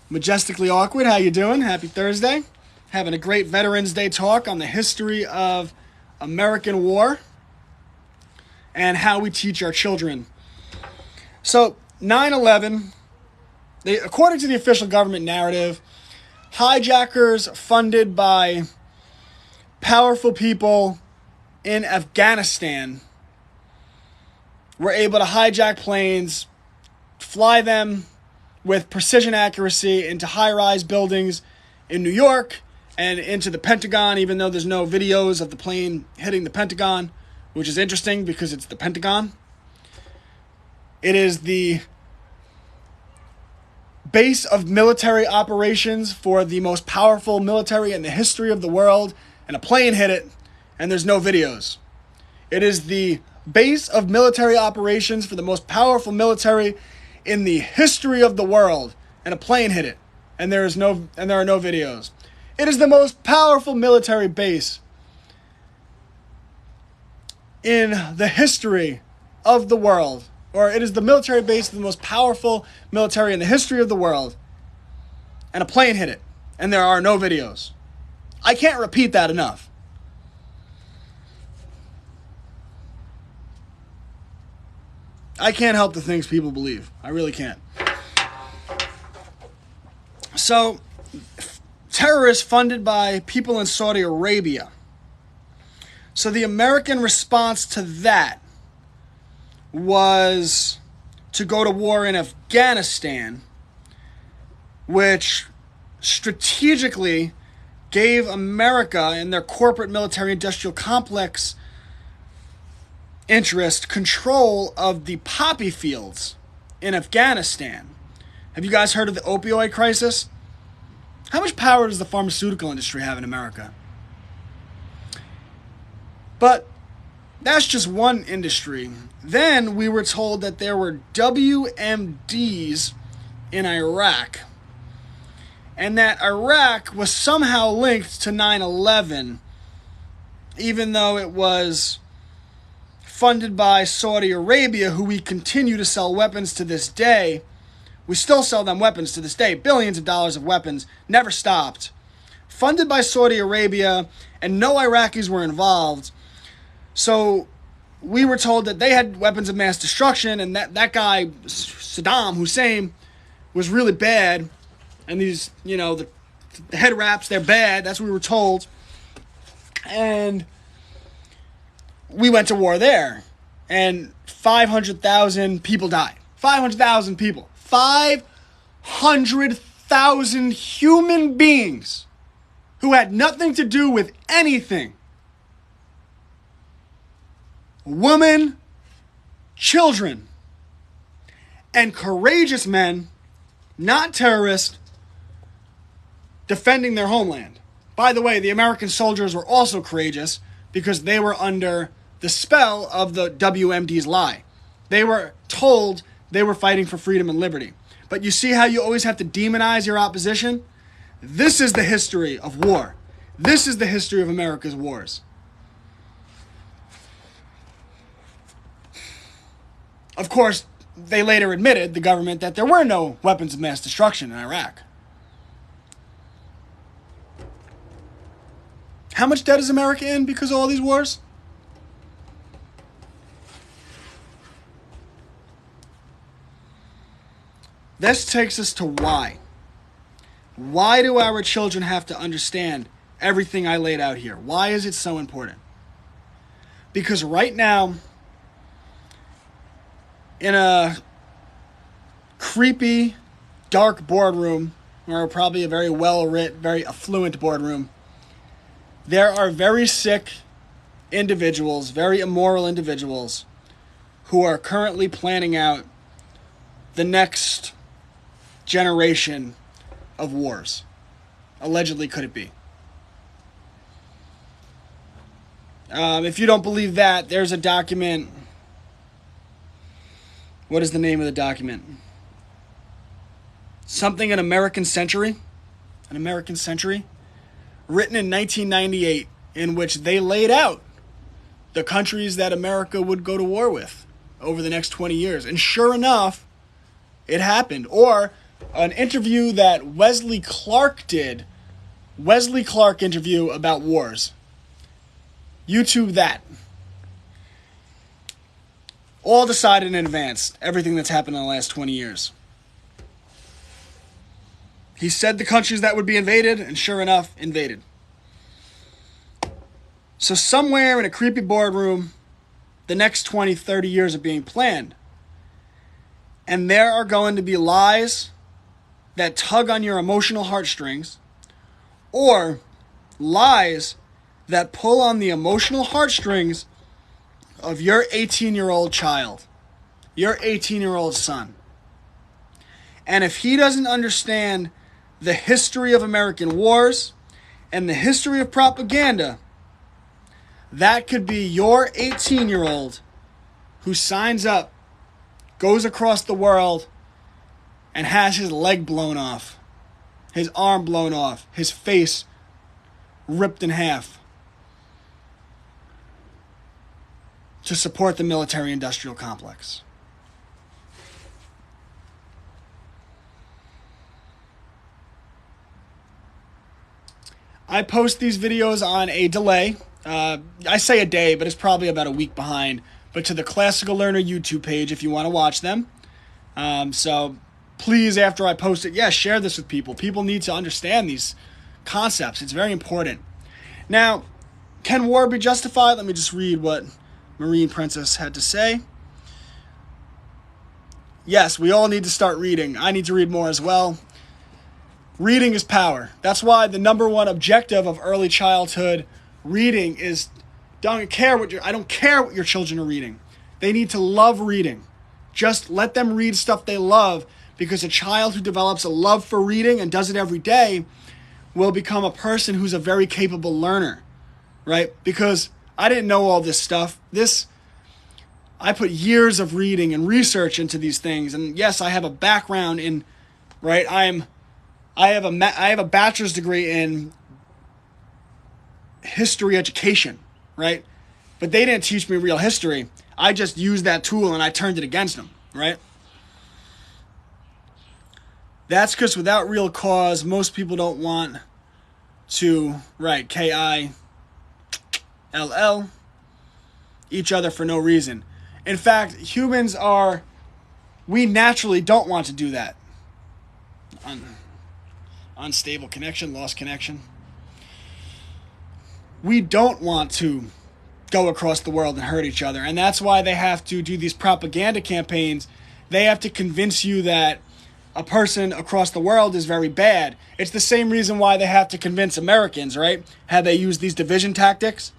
Majestically Awkward, how you doing? Happy Thursday. Having a great Veterans Day talk on the history of American war and how we teach our children. So, 9/11, according to the official government narrative, hijackers funded by powerful people in Afghanistan were able to hijack planes, fly them with precision accuracy into high-rise buildings in New York and into the Pentagon, even though there's no videos of the plane hitting the Pentagon, which is interesting because it's the Pentagon. It is the base of military operations for the most powerful military in the history of the world, and a plane hit it, and there's no videos. It is the base of military operations for the most powerful military in the history of the world, and a plane hit it, and there are no videos. It is the most powerful military base in the history of the world, or it is the military base of the most powerful military in the history of the world, and a plane hit it, and there are no videos. I can't repeat that enough. I can't help the things people believe. I really can't. So, terrorists funded by people in Saudi Arabia. So the American response to that was to go to war in Afghanistan, which strategically gave America and their corporate military-industrial complex interest control of the poppy fields in Afghanistan. Have you guys heard of the opioid crisis? How much power does the pharmaceutical industry have in America? But that's just one industry. Then we were told that there were WMDs in Iraq, and that Iraq was somehow linked to 9/11, even though it was funded by Saudi Arabia, who we continue to sell weapons to this day. We still sell them weapons to this day. Billions of dollars of weapons, never stopped. Funded by Saudi Arabia, and no Iraqis were involved. So we were told that they had weapons of mass destruction, and that guy, Saddam Hussein, was really bad. And these, the head wraps, they're bad. That's what we were told. And we went to war there, and 500,000 people died. 500,000 people. 500,000 human beings who had nothing to do with anything. Women, children, and courageous men, not terrorists, defending their homeland. By the way, the American soldiers were also courageous because they were under the spell of the WMD's lie. They were told they were fighting for freedom and liberty. But you see how you always have to demonize your opposition? This is the history of war. This is the history of America's wars. Of course, they later admitted, the government, that there were no weapons of mass destruction in Iraq. How much debt is America in because of all these wars? This takes us to why. Why do our children have to understand everything I laid out here? Why is it so important? Because right now, in a creepy, dark boardroom or probably a very well-writ, very affluent boardroom, there are very sick individuals, very immoral individuals, who are currently planning out the next generation of wars. Allegedly, could it be? If you don't believe that, there's a document. What is the name of the document? Something An American Century. An American Century. Written in 1998, in which they laid out the countries that America would go to war with over the next 20 years. And sure enough, it happened. Or an interview that Wesley Clark did. Wesley Clark interview about wars. YouTube that. All decided in advance, everything that's happened in the last 20 years. He said the countries that would be invaded, and sure enough, invaded. So somewhere in a creepy boardroom, the next 20, 30 years are being planned. And there are going to be lies that tug on your emotional heartstrings, or lies that pull on the emotional heartstrings of your 18-year-old child, your 18-year-old son. And if he doesn't understand the history of American wars and the history of propaganda, that could be your 18-year-old who signs up, goes across the world, and has his leg blown off, his arm blown off, his face ripped in half, to support the military-industrial complex. I post these videos on a delay. I say a day, but it's probably about a week behind. But to the Classical Learner YouTube page if you want to watch them. So please, after I post it, share this with people. People need to understand these concepts. It's very important. Now, can war be justified? Let me just read what Marine Princess had to say. Yes, we all need to start reading. I need to read more as well. Reading is power. That's why the number one objective of early childhood reading is I don't care what your children are reading. They need to love reading. Just let them read stuff they love, because a child who develops a love for reading and does it every day will become a person who's a very capable learner, right? Because I didn't know all this stuff. I put years of reading and research into these things. And yes, I have a background in, right? I have a bachelor's degree in history education, right? But they didn't teach me real history. I just used that tool and I turned it against them, right? That's because without real cause, most people don't want to, right, KILL, each other for no reason. In fact, we naturally don't want to do that. Unstable connection, lost connection. We don't want to go across the world and hurt each other. And that's why they have to do these propaganda campaigns. They have to convince you that a person across the world is very bad. It's the same reason why they have to convince Americans, right? How they use these division tactics.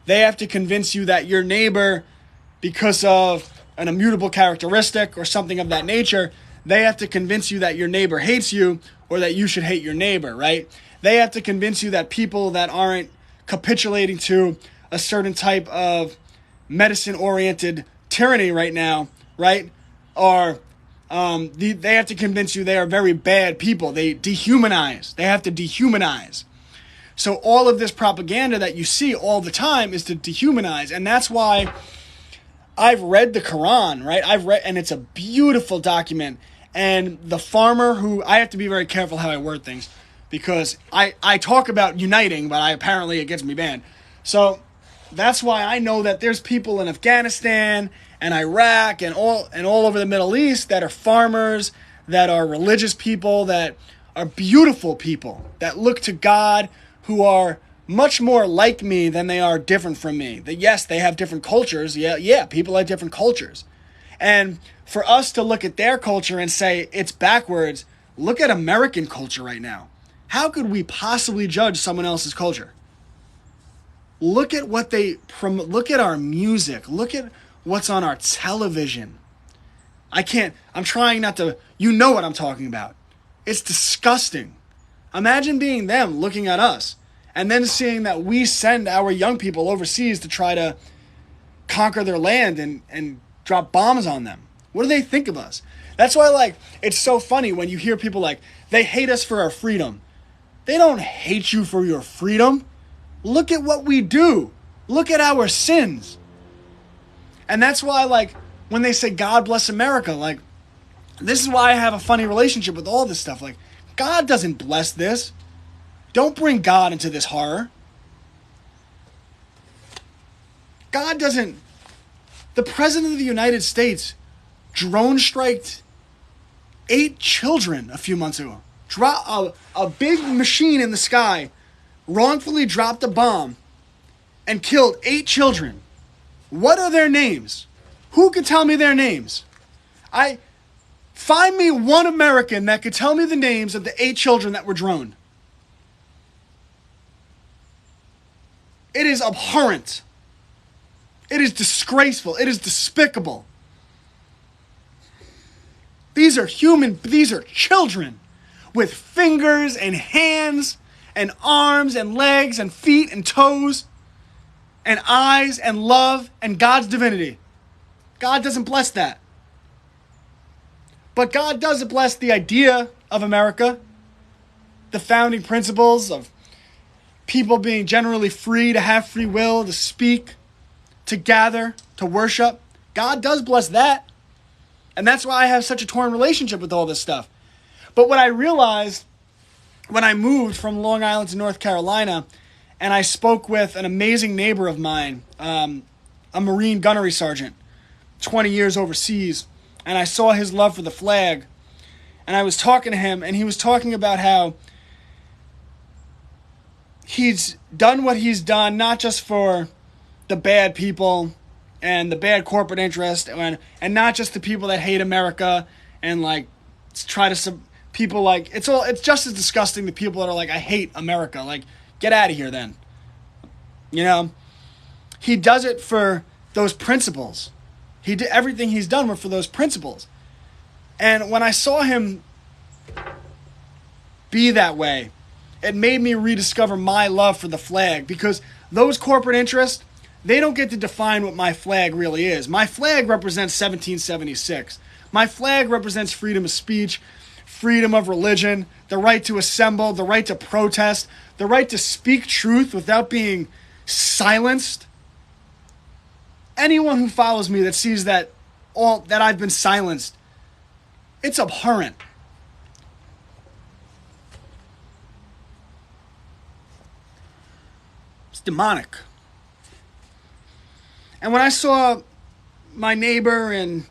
They have to convince you that your neighbor, because of an immutable characteristic or something of that nature, they have to convince you that your neighbor hates you or that you should hate your neighbor, right? They have to convince you that people that aren't capitulating to a certain type of medicine-oriented tyranny right now, right, they have to convince you they are very bad people. They dehumanize. They have to dehumanize. So all of this propaganda that you see all the time is to dehumanize. And that's why I've read the Quran, right? And it's a beautiful document. And the farmer who, I have to be very careful how I word things, because I talk about uniting, but apparently it gets me banned. So that's why I know that there's people in Afghanistan and Iraq and all over the Middle East that are farmers, that are religious people, that are beautiful people, that look to God, who are much more like me than they are different from me. That yes, they have different cultures. Yeah, people have different cultures. And for us to look at their culture and say it's backwards, Look at American culture right now. How could we possibly judge someone else's culture? Look at look at our music. Look at what's on our television. I'm trying not to, you know what I'm talking about. It's disgusting. Imagine being them looking at us and then seeing that we send our young people overseas to try to conquer their land and drop bombs on them. What do they think of us? That's why, it's so funny when you hear people they hate us for our freedom. They don't hate you for your freedom. Look at what we do. Look at our sins. And that's why, when they say, God bless America, this is why I have a funny relationship with all this stuff. God doesn't bless this. Don't bring God into this horror. God doesn't. The President of the United States drone striked 8 children a few months ago. A big machine in the sky wrongfully dropped a bomb and killed 8 children. What are their names? Who could tell me their names? Find me one American that could tell me the names of the 8 children that were droned. It is abhorrent. It is disgraceful. It is despicable. These are children with fingers and hands and arms and legs and feet and toes and eyes and love and God's divinity. God doesn't bless that. But God does bless the idea of America, the founding principles of people being generally free to have free will, to speak, to gather, to worship. God does bless that. And that's why I have such a torn relationship with all this stuff. But what I realized when I moved from Long Island to North Carolina, and I spoke with an amazing neighbor of mine, a Marine gunnery sergeant, 20 years overseas, and I saw his love for the flag, and I was talking to him, and he was talking about how he's done what he's done, not just for the bad people and the bad corporate interest, and not just the people that hate America and try to people it's just as disgusting the people that are I hate America. Get out of here then. He does it for those principles. He did everything he's done were for those principles. And when I saw him be that way, it made me rediscover my love for the flag, because those corporate interests, they don't get to define what my flag really is. My flag represents 1776. My flag represents freedom of speech, freedom of religion, the right to assemble, the right to protest, the right to speak truth without being silenced. Anyone who follows me that sees that I've been silenced, it's abhorrent. It's demonic. And when I saw my neighbor and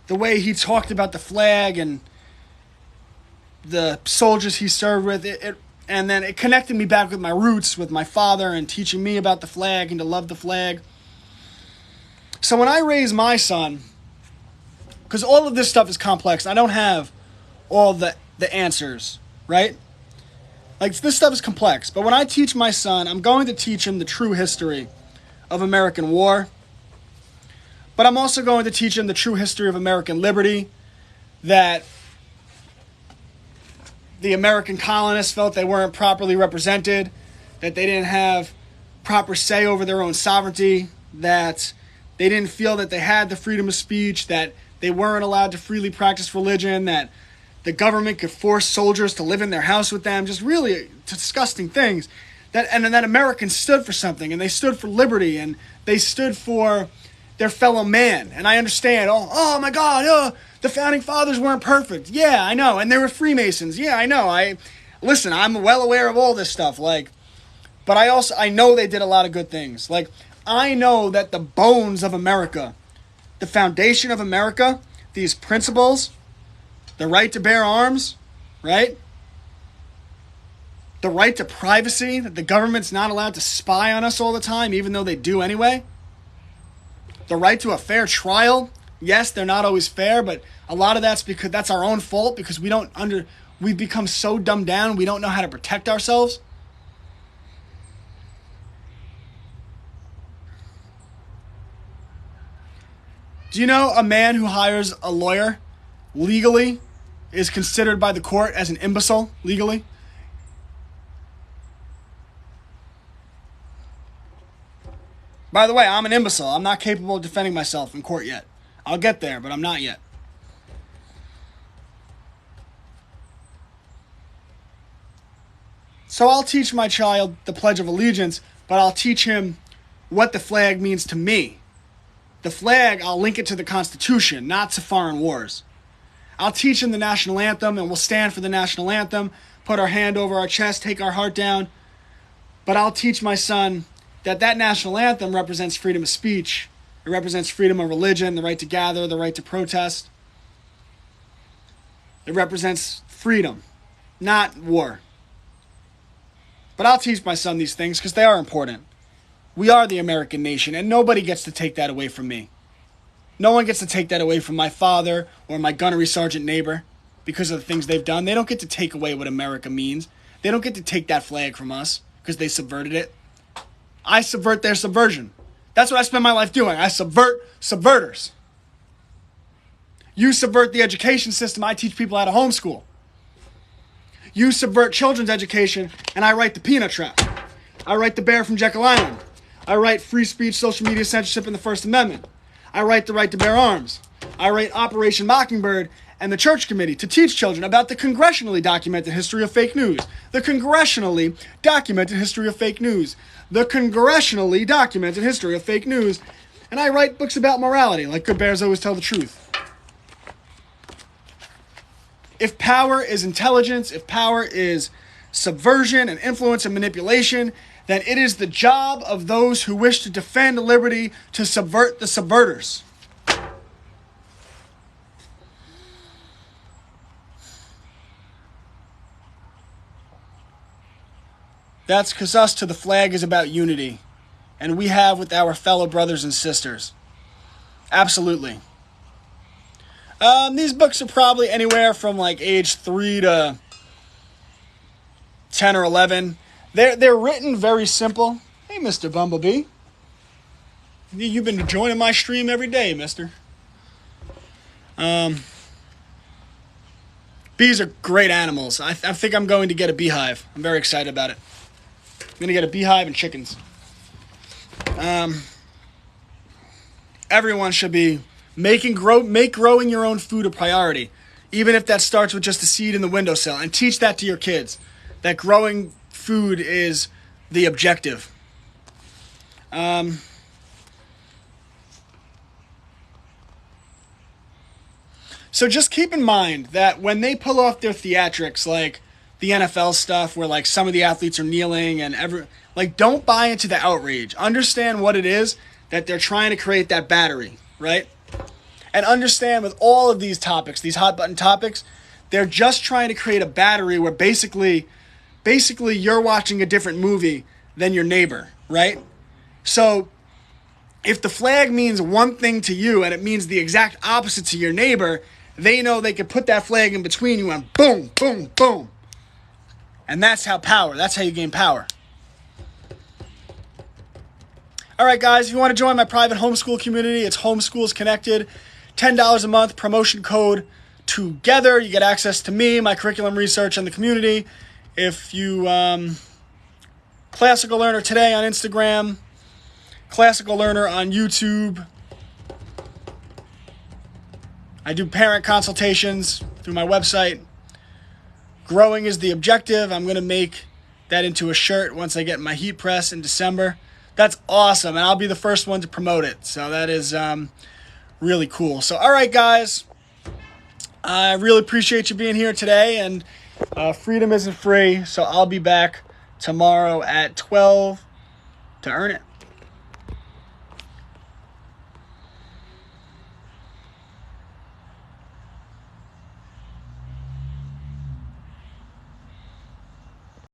the way he talked about the flag and the soldiers he served with, and then it connected me back with my roots, with my father, and teaching me about the flag and to love the flag. So when I raise my son, because all of this stuff is complex, I don't have all the answers, right? This stuff is complex. But when I teach my son, I'm going to teach him the true history of American war. But I'm also going to teach him the true history of American liberty, that the American colonists felt they weren't properly represented, that they didn't have proper say over their own sovereignty, that they didn't feel that they had the freedom of speech, that they weren't allowed to freely practice religion, that the government could force soldiers to live in their house with them, just really disgusting things. And that Americans stood for something, and they stood for liberty, and they stood for their fellow man. And I understand, oh my God, the founding fathers weren't perfect. Yeah, I know. And they were Freemasons. Yeah, I know. Listen, I'm well aware of all this stuff. But I know they did a lot of good things. I know that the bones of America, the foundation of America, these principles, the right to bear arms, right? The right to privacy, that the government's not allowed to spy on us all the time, even though they do anyway. The right to a fair trial. Yes, they're not always fair, but a lot of that's because that's our own fault, because we don't We've become so dumbed down, we don't know how to protect ourselves. Do you know a man who hires a lawyer legally is considered by the court as an imbecile legally? By the way, I'm an imbecile. I'm not capable of defending myself in court yet. I'll get there, but I'm not yet. So I'll teach my child the Pledge of Allegiance, but I'll teach him what the flag means to me. The flag, I'll link it to the Constitution, not to foreign wars. I'll teach him the national anthem, and we'll stand for the national anthem, put our hand over our chest, take our heart down. But I'll teach my son that national anthem represents freedom of speech. It represents freedom of religion, the right to gather, the right to protest. It represents freedom, not war. But I'll teach my son these things because they are important. We are the American nation, and nobody gets to take that away from me. No one gets to take that away from my father or my gunnery sergeant neighbor because of the things they've done. They don't get to take away what America means. They don't get to take that flag from us because they subverted it. I subvert their subversion. That's what I spend my life doing. I subvert subverters. You subvert the education system. I teach people how to homeschool. You subvert children's education, and I write The Peanut Trap. I write The Bear from Jekyll Island. I write Free Speech, Social Media Censorship, and the First Amendment. I write The Right to Bear Arms. I write Operation Mockingbird and the Church Committee to teach children about the congressionally documented history of fake news. The congressionally documented history of fake news. The congressionally documented history of fake news. And I write books about morality, like Good Bears Always Tell the Truth. If power is intelligence, if power is subversion and influence and manipulation, then it is the job of those who wish to defend liberty to subvert the subverters. That's because us to the flag is about unity, and we have with our fellow brothers and sisters. Absolutely. These books are probably anywhere from like age 3 to 10 or 11. They're written very simple. Hey, Mr. Bumblebee. You've been joining my stream every day, mister. Bees are great animals. I think I'm going to get a beehive. I'm very excited about it. I'm going to get a beehive and chickens. Everyone should be make growing your own food a priority, even if that starts with just a seed in the windowsill, and teach that to your kids, that growing food is the objective. So just keep in mind that when they pull off their theatrics, like the NFL stuff where like some of the athletes are kneeling and don't buy into the outrage. Understand what it is that they're trying to create, that battery, right? And understand with all of these topics, these hot button topics, they're just trying to create a battery where basically you're watching a different movie than your neighbor, right? So if the flag means one thing to you and it means the exact opposite to your neighbor, they know they can put that flag in between you and boom, boom, boom. And that's how you gain power. All right, guys, if you want to join my private homeschool community, it's Homeschools Connected. $10 a month, promotion code TOGETHER. You get access to me, my curriculum research, and the community. If you, Classical Learner Today on Instagram, Classical Learner on YouTube. I do parent consultations through my website. Growing is the objective. I'm going to make that into a shirt once I get my heat press in December. That's awesome, and I'll be the first one to promote it. So that is really cool. So, all right, guys. I really appreciate you being here today, and freedom isn't free, so I'll be back tomorrow at 12 to earn it.